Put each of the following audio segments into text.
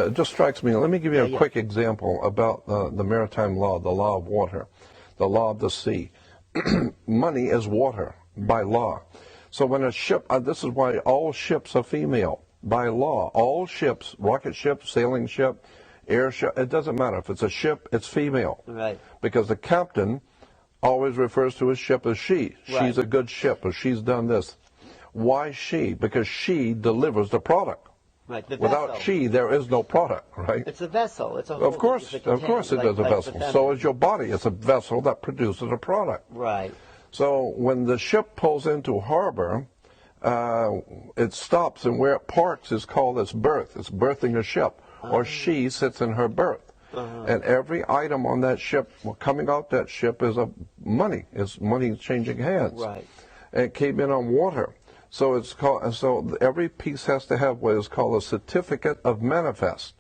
it just strikes me. Let me give you a quick example about the maritime law, the law of water, the law of the sea. Money is water by law. So when a ship, this is why all ships are female by law. All ships, rocket ship, sailing ship, air ship, it doesn't matter. If it's a ship, it's female. Right. Because the captain always refers to his ship as she. Right. She's a good ship, or she's done this. Why she? Because she delivers the product. Right. The Without vessel. she, there is no product, right? It's a vessel. It's a Of course it is a vessel. So is your body. It's a vessel that produces a product. Right. So when the ship pulls into harbor, it stops, and where it parks is called its berth. It's berthing a ship, or she sits in her berth. And every item on that ship, coming out that ship, is money. It's money changing hands. Right. And it came in on water. So it's called. So every piece has to have what is called a certificate of manifest,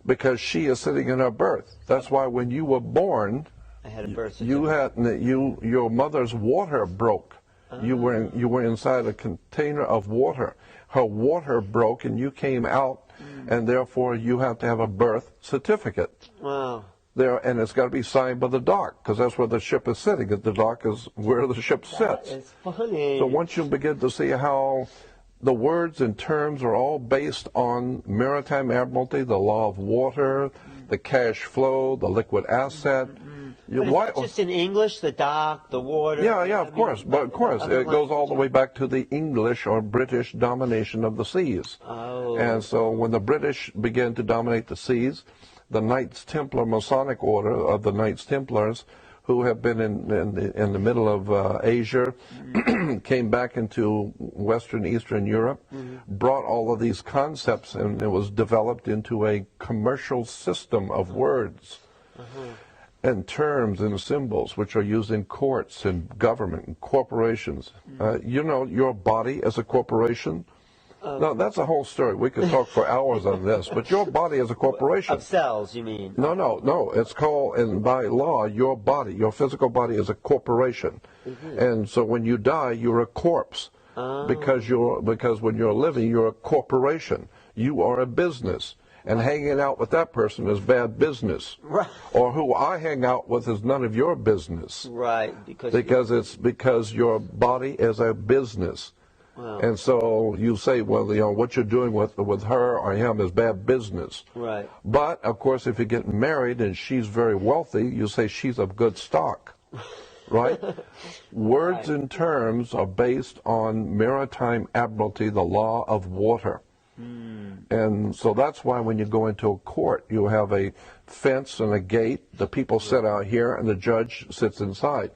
because she is sitting in her berth. That's why when you were born, I had a birth certificate. your mother's water broke. You were inside a container of water. Her water broke, and you came out, and therefore you have to have a birth certificate. Wow. There, and it's got to be signed by the dock, because that's where the ship is sitting. The dock is where the ship sits. It's funny. So once you begin to see how the words and terms are all based on maritime admiralty, the law of water, the cash flow, the liquid asset. But it's just in English, the dock, the water. Yeah, of course. But of course, it goes all the way back to the English or British domination of the seas. Oh. And so when the British began to dominate the seas, the Knights Templar Masonic Order of the Knights Templars, who have been in the middle of Asia, came back into Western Eastern Europe, brought all of these concepts, and it was developed into a commercial system of words and terms and symbols which are used in courts and government and corporations. You know, your body as a corporation. No, that's a whole story. We could talk for hours on this, but your body is a corporation. Of cells, you mean? No. It's called, and by law, your body, your physical body is a corporation. And so when you die, you're a corpse. Because when you're living, you're a corporation. You are a business. And hanging out with that person is bad business. Right. Or who I hang out with is none of your business. Right. Because your body is a business. Wow. And so you say, well, you know, what you're doing with her or him is bad business. Right. But, of course, if you get married and she's very wealthy, you say she's of good stock. Right? Words and terms are based on maritime admiralty, the law of water. And so that's why when you go into a court, you have a fence and a gate. The people sit out here and the judge sits inside.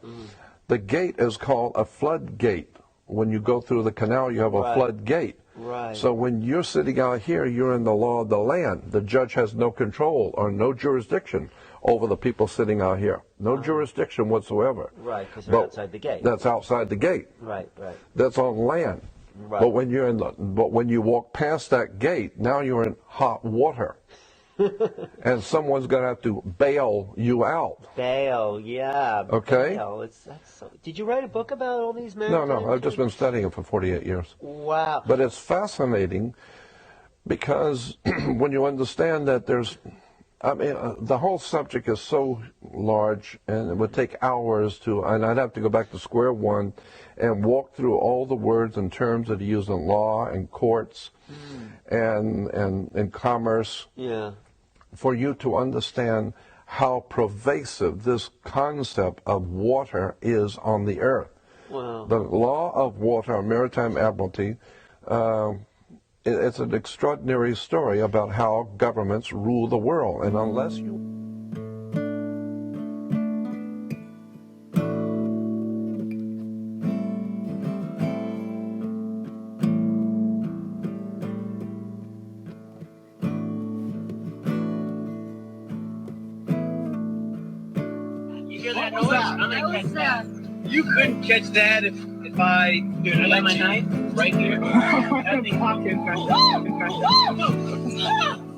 The gate is called a floodgate. When you go through the canal, you have a floodgate. Right. So when you're sitting out here, you're in the law of the land. The judge has no control or no jurisdiction over the people sitting out here. No jurisdiction whatsoever. Right, because they're outside the gate. That's outside the gate. Right. That's on land. Right. But when you walk past that gate, now you're in hot water. And someone's going to have to bail you out. Bail, yeah. Okay. Bail. Did you write a book about all these men? No. I've just been studying it for 48 years. Wow. But it's fascinating because when you understand that the whole subject is so large, and it would take hours and I'd have to go back to square one and walk through all the words and terms that are used in law and courts and commerce. Yeah. For you to understand how pervasive this concept of water is on the earth. Wow. The law of water, maritime admiralty, it's an extraordinary story about how governments rule the world. And unless you... You hear that noise? I'm gonna catch that. You couldn't catch that if I let my knife right here. That thing.